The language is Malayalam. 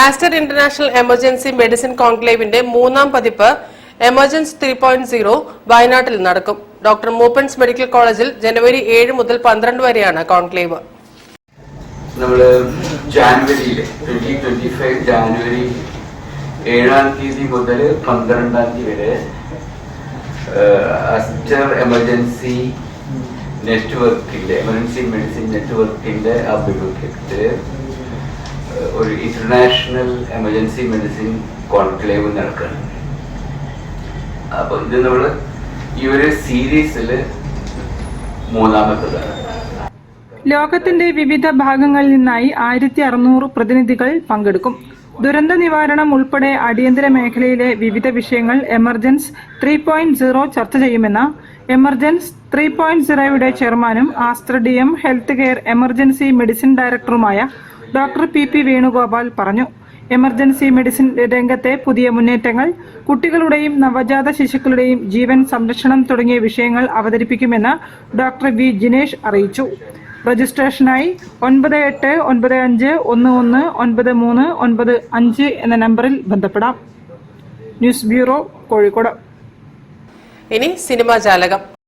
ആസ്റ്റർ ഇന്റർനാഷണൽ എമർജൻസി മെഡിസിൻ കോൺക്ലേവിന്റെ മൂന്നാം പതിപ്പ് എമർജൻസ് 3.0 വയനാട്ടിൽ നടക്കും. ഡോക്ടർ മൂപ്പൻസ് മെഡിക്കൽ കോളേജിൽ ജനുവരി 7 മുതൽ 12 വരെയാണ് കോൺക്ലേവ്. ജാനുവരി 7 മുതൽ 12 വരെ ആസ്റ്റർ എമർജൻസി നെറ്റ്വർക്കിന്റെ എമർജൻസി മെഡിസിൻ നെറ്റ്വർക്കിന്റെ ആഭിമുഖ്യത്തില് ഒരു ഇന്റർനാഷണൽ എമർജൻസി മെഡിസിൻ കോൺക്ലേവ് നടക്കുകയാണ്. അപ്പൊ ഇത് നമ്മള് ഈ ഒരു സീരീസില് മൂന്നാമത്തതാണ്. ലോകത്തിന്റെ വിവിധ ഭാഗങ്ങളിൽ നിന്നായി 1600 പ്രതിനിധികൾ പങ്കെടുക്കും. ദുരന്ത നിവാരണം ഉൾപ്പെടെ അടിയന്തര മേഖലയിലെ വിവിധ വിഷയങ്ങൾ എമർജൻസ് 3.0 ചർച്ച ചെയ്യുമെന്ന് എമർജൻസ് 3.0യുടെ ചെയർമാനും Aster DM health care emergency medicine ഡയറക്ടറുമായ ഡോക്ടർ PP വേണുഗോപാൽ പറഞ്ഞു. എമർജൻസി മെഡിസിൻ രംഗത്തെ പുതിയ മുന്നേറ്റങ്ങൾ, കുട്ടികളുടെയും നവജാത ശിശുക്കളുടെയും ജീവൻ സംരക്ഷണം തുടങ്ങിയ വിഷയങ്ങൾ അവതരിപ്പിക്കുമെന്ന് ഡോക്ടർ V ജിനേഷ് അറിയിച്ചു. രജിസ്ട്രേഷനായി 9855119395 എന്ന നമ്പറിൽ ബന്ധപ്പെടാം. News bureau, Kozhikode. ഇനി സിനിമാ ജാലകം.